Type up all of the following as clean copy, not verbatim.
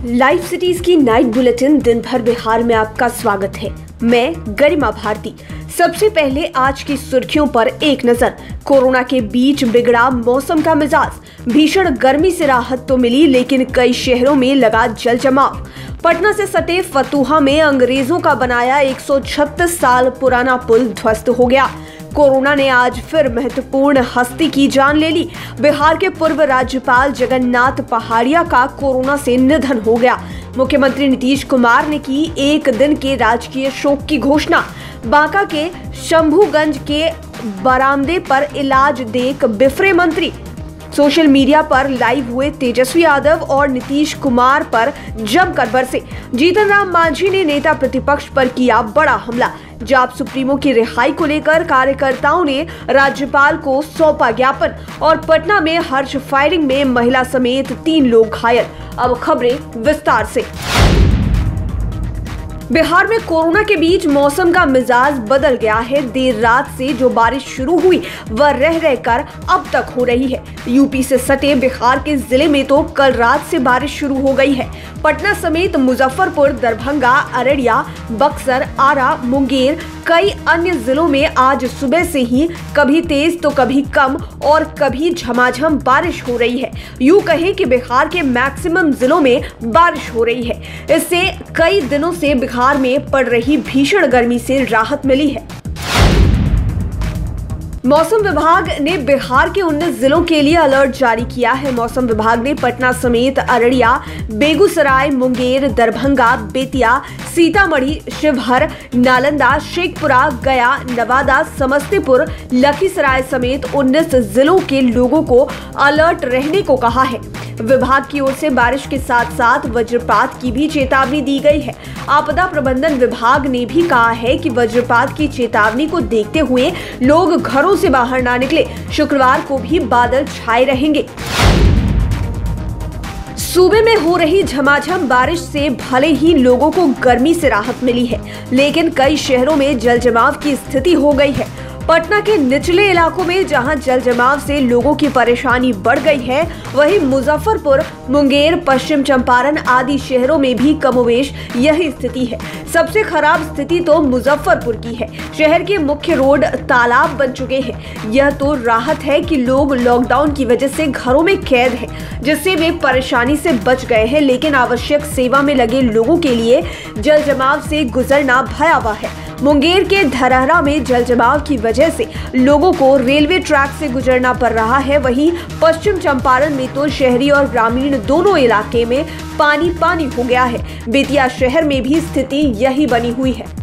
Live cities की night bulletin दिन भर बिहार में आपका स्वागत है। मैं गरिमा भारती। सबसे पहले आज की सुर्खियों पर एक नजर। कोरोना के बीच बिगड़ा मौसम का मिजाज। भीषण गर्मी से राहत तो मिली, लेकिन कई शहरों में लगा जल जमाव। पटना से सटे फतुहा में अंग्रेजों का बनाया 136 साल पुराना पुल ध्वस्त हो गया। कोरोना ने आज फिर महत्वपूर्ण हस्ती की जान ले ली। बिहार के पूर्व राज्यपाल जगन्नाथ पहाड़िया का कोरोना से निधन हो गया। मुख्यमंत्री नीतीश कुमार ने की एक दिन के राजकीय शोक की घोषणा। बांका के शंभूगंज के बरामदे पर इलाज देख बिफरे मंत्री। सोशल मीडिया पर लाइव हुए तेजस्वी यादव और नीतीश कुमार पर जमकर बरसे। जीतन राम मांझी ने नेता प्रतिपक्ष पर किया बड़ा हमला। जाप सुप्रीमो की रिहाई को लेकर कार्यकर्ताओं ने राज्यपाल को सौंपा ज्ञापन। और पटना में हर्ष फायरिंग में महिला समेत 3 लोग घायल। अब खबरें विस्तार से। बिहार में कोरोना के बीच मौसम का मिजाज बदल गया है। देर रात से जो बारिश शुरू हुई वह रह रहकर अब तक हो रही है। यूपी से सटे बिहार के जिले में तो कल रात से बारिश शुरू हो गई है। पटना समेत मुजफ्फरपुर, दरभंगा, अररिया, बक्सर, आरा, मुंगेर, कई अन्य जिलों में आज सुबह से ही कभी तेज तो कभी कम और कभी झमाझम बारिश हो रही है। यूं कहें कि बिहार के मैक्सिमम जिलों में बारिश हो रही है। इससे कई दिनों से बिहार में पड़ रही भीषण गर्मी से राहत मिली है। मौसम विभाग ने बिहार के 19 जिलों के लिए अलर्ट जारी किया है। मौसम विभाग ने पटना समेत अररिया, बेगूसराय, मुंगेर, दरभंगा, बेतिया, सीतामढ़ी, शिवहर, नालंदा, शेखपुरा, गया, नवादा, समस्तीपुर, लखीसराय समेत 19 जिलों के लोगों को अलर्ट रहने को कहा है। विभाग की ओर से बारिश के साथ साथ वज्रपात की भी चेतावनी दी गई है। आपदा प्रबंधन विभाग ने भी कहा है कि वज्रपात की चेतावनी को देखते हुए लोग घरों से बाहर ना निकले। शुक्रवार को भी बादल छाए रहेंगे। सूबे में हो रही झमाझम बारिश से भले ही लोगों को गर्मी से राहत मिली है, लेकिन कई शहरों में जल जमाव की स्थिति हो गई है। पटना के निचले इलाकों में जहां जल जमाव से लोगों की परेशानी बढ़ गई है, वहीं मुजफ्फरपुर, मुंगेर, पश्चिम चंपारण आदि शहरों में भी कमोवेश यही स्थिति है। सबसे खराब स्थिति तो मुजफ्फरपुर की है। शहर के मुख्य रोड तालाब बन चुके हैं। यह तो राहत है कि लोग लॉकडाउन की वजह से घरों में कैद हैं, जिससे वे परेशानी से बच गए हैं, लेकिन आवश्यक सेवा में लगे लोगों के लिए जल जमाव से गुजरना भयावह है। मुंगेर के धरहरा में जल जमाव की वजह से लोगों को रेलवे ट्रैक से गुजरना पड़ रहा है। वहीं पश्चिम चंपारण में तो शहरी और ग्रामीण दोनों इलाके में पानी पानी हो गया है। बेतिया शहर में भी स्थिति यही बनी हुई है।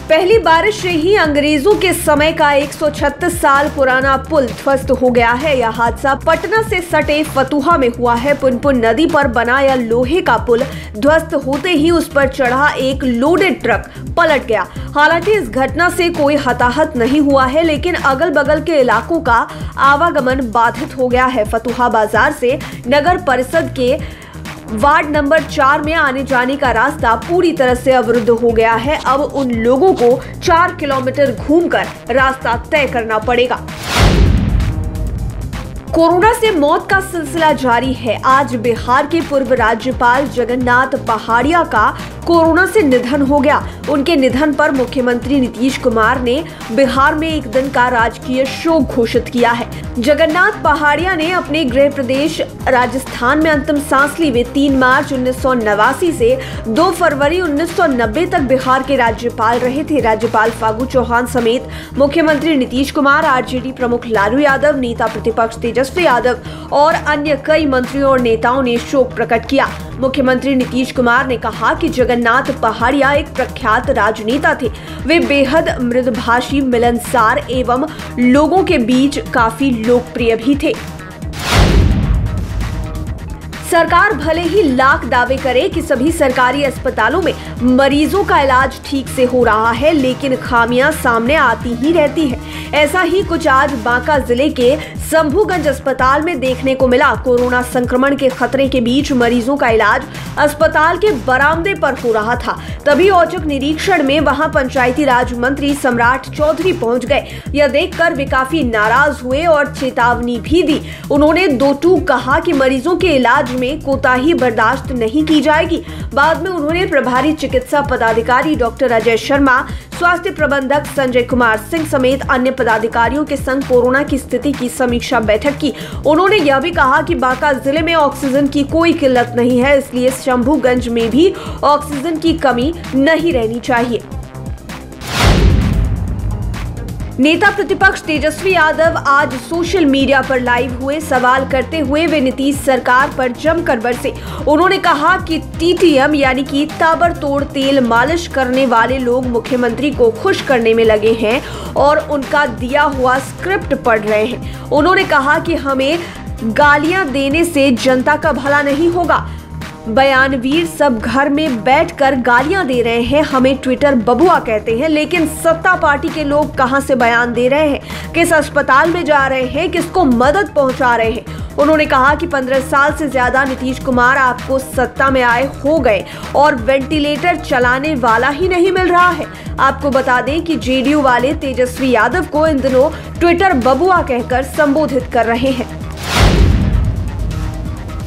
पहली बारिश से ही अंग्रेजों के समय का 136 साल पुराना पुल ध्वस्त हो गया है। यह हादसा पटना से सटे फतुहा में हुआ है। पुनपुन नदी पर बना यह लोहे का पुल ध्वस्त होते ही उस पर चढ़ा एक लोडेड ट्रक पलट गया। हालांकि इस घटना से कोई हताहत नहीं हुआ है, लेकिन अगल बगल के इलाकों का आवागमन बाधित हो गया है। फतुहा बाजार से नगर परिषद के वार्ड नंबर 4 में आने जाने का रास्ता पूरी तरह से अवरुद्ध हो गया है। अब उन लोगों को 4 किलोमीटर घूमकर रास्ता तय करना पड़ेगा। कोरोना से मौत का सिलसिला जारी है। आज बिहार के पूर्व राज्यपाल जगन्नाथ पहाड़िया का कोरोना से निधन हो गया। उनके निधन पर मुख्यमंत्री नीतीश कुमार ने बिहार में एक दिन का राजकीय शोक घोषित किया है। जगन्नाथ पहाड़िया ने अपने गृह प्रदेश राजस्थान में अंतिम सांस ली। वे 3 मार्च 1989 से 2 फरवरी 1990 तक बिहार के राज्यपाल रहे थे। राज्यपाल फागू चौहान समेत मुख्यमंत्री नीतीश कुमार, आरजेडी प्रमुख लालू यादव, नेता प्रतिपक्ष तेजस्वी यादव और अन्य कई मंत्रियों और नेताओं ने शोक प्रकट किया। मुख्यमंत्री नीतीश कुमार ने कहा कि जगन्नाथ पहाड़िया एक प्रख्यात राजनेता थे। वे बेहद मृदुभाषी, मिलनसार एवं लोगों के बीच काफी लोकप्रिय भी थे। सरकार भले ही लाख दावे करे कि सभी सरकारी अस्पतालों में मरीजों का इलाज ठीक से हो रहा है, लेकिन खामियां सामने आती ही रहती हैं। ऐसा ही कुछ आज बांका जिले के शंभूगंज अस्पताल में देखने को मिला। कोरोना संक्रमण के खतरे के बीच मरीजों का इलाज अस्पताल के बरामदे पर हो रहा था। तभी औचक निरीक्षण में वहां पंचायती राज मंत्री सम्राट चौधरी पहुंच गए। यह देखकर वे काफी नाराज हुए और चेतावनी भी दी। उन्होंने दो टूक कहा कि मरीजों के इलाज में कोताही बर्दाश्त नहीं की जाएगी। बाद में उन्होंने प्रभारी चिकित्सा पदाधिकारी डॉक्टर अजय शर्मा, स्वास्थ्य प्रबंधक संजय कुमार सिंह समेत अन्य पदाधिकारियों के संग कोरोना की स्थिति की समीक्षा बैठक की। उन्होंने यह भी कहा कि बांका जिले में ऑक्सीजन की कोई किल्लत नहीं है, इसलिए शंभूगंज में भी ऑक्सीजन की कमी नहीं रहनी चाहिए। नेता प्रतिपक्ष तेजस्वी यादव आज सोशल मीडिया पर लाइव हुए। सवाल करते हुए वे नीतीश सरकार पर जमकर बरसे। उन्होंने कहा कि टीटीएम यानी कि ताबड़तोड़ तेल मालिश करने वाले लोग मुख्यमंत्री को खुश करने में लगे हैं और उनका दिया हुआ स्क्रिप्ट पढ़ रहे हैं। उन्होंने कहा कि हमें गालियां देने से जनता का भला नहीं होगा। बयानवीर सब घर में बैठकर गालियां दे रहे हैं, हमें ट्विटर बबुआ कहते हैं, लेकिन सत्ता पार्टी के लोग कहां से बयान दे रहे हैं, किस अस्पताल में जा रहे हैं, किसको मदद पहुंचा रहे हैं। उन्होंने कहा कि 15 साल से ज्यादा नीतीश कुमार आपको सत्ता में आए हो गए और वेंटिलेटर चलाने वाला ही नहीं मिल रहा है। आपको बता दें कि जेडीयू वाले तेजस्वी यादव को इन दिनों ट्विटर बबुआ कहकर संबोधित कर रहे हैं।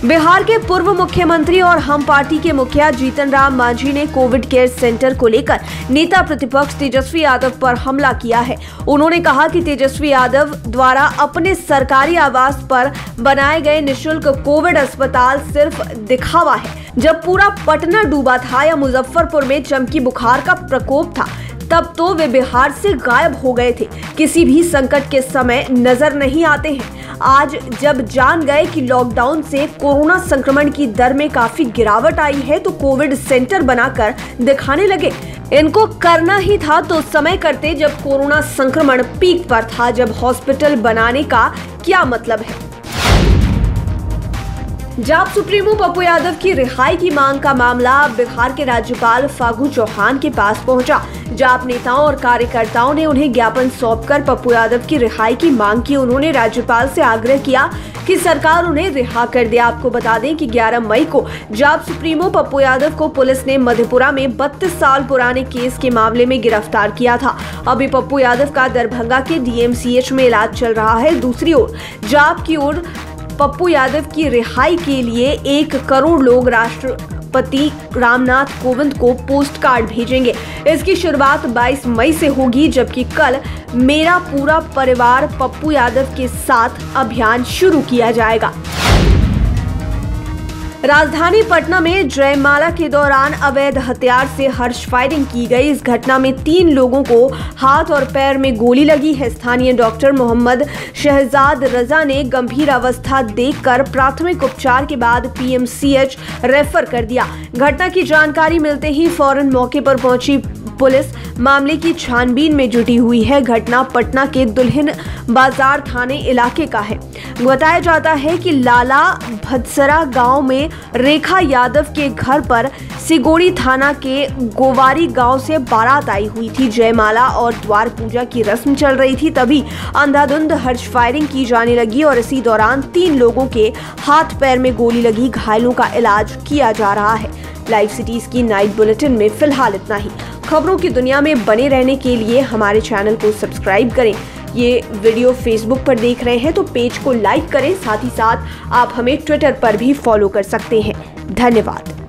बिहार के पूर्व मुख्यमंत्री और हम पार्टी के मुखिया जीतन राम मांझी ने कोविड केयर सेंटर को लेकर नेता प्रतिपक्ष तेजस्वी यादव पर हमला किया है। उन्होंने कहा कि तेजस्वी यादव द्वारा अपने सरकारी आवास पर बनाए गए निःशुल्क कोविड अस्पताल सिर्फ दिखावा है। जब पूरा पटना डूबा था या मुजफ्फरपुर में चमकी बुखार का प्रकोप था, तब तो वे बिहार से गायब हो गए थे। किसी भी संकट के समय नजर नहीं आते हैं। आज जब जान गए कि लॉकडाउन से कोरोना संक्रमण की दर में काफी गिरावट आई है, तो कोविड सेंटर बनाकर दिखाने लगे। इनको करना ही था तो समय करते जब कोरोना संक्रमण पीक पर था। जब हॉस्पिटल बनाने का क्या मतलब है। जाप सुप्रीमो पप्पू यादव की रिहाई की मांग का मामला बिहार के राज्यपाल फागू चौहान के पास पहुंचा। जाप नेताओं और कार्यकर्ताओं ने उन्हें ज्ञापन सौंपकर पप्पू यादव की रिहाई की मांग की। उन्होंने राज्यपाल से आग्रह किया कि सरकार उन्हें रिहा कर दे। आपको बता दें कि 11 मई को जाप सुप्रीमो पप्पू यादव को पुलिस ने मधेपुरा में 32 साल पुराने केस के मामले में गिरफ्तार किया था। अभी पप्पू यादव का दरभंगा के डीएमसीएच में इलाज चल रहा है। दूसरी ओर जाप की ओर पप्पू यादव की रिहाई के लिए 1 करोड़ लोग राष्ट्रपति रामनाथ कोविंद को पोस्ट कार्ड भेजेंगे। इसकी शुरुआत 22 मई से होगी, जबकि कल मेरा पूरा परिवार पप्पू यादव के साथ अभियान शुरू किया जाएगा। राजधानी पटना में जयमाला के दौरान अवैध हथियार से हर्ष फायरिंग की गई। इस घटना में 3 लोगों को हाथ और पैर में गोली लगी है। स्थानीय डॉक्टर मोहम्मद शहजाद रजा ने गंभीर अवस्था देखकर प्राथमिक उपचार के बाद पीएमसीएच रेफर कर दिया। घटना की जानकारी मिलते ही फौरन मौके पर पहुंची पुलिस मामले की छानबीन में जुटी हुई है। घटना पटना के दुल्हिन बाजार थाने इलाके का है। बताया जाता है कि लाला भदसरा गांव में रेखा यादव के घर पर सिगोड़ी थाना के गोवारी गांव से बारात आई हुई थी। जयमाला और द्वार पूजा की रस्म चल रही थी, तभी अंधाधुंध हर्ष फायरिंग की जाने लगी और इसी दौरान 3 लोगों के हाथ पैर में गोली लगी। घायलों का इलाज किया जा रहा है। लाइव सिटीज की नाइट बुलेटिन में फिलहाल इतना ही। खबरों की दुनिया में बने रहने के लिए हमारे चैनल को सब्सक्राइब करें। ये वीडियो फेसबुक पर देख रहे हैं तो पेज को लाइक करें। साथ ही साथ आप हमें ट्विटर पर भी फॉलो कर सकते हैं। धन्यवाद।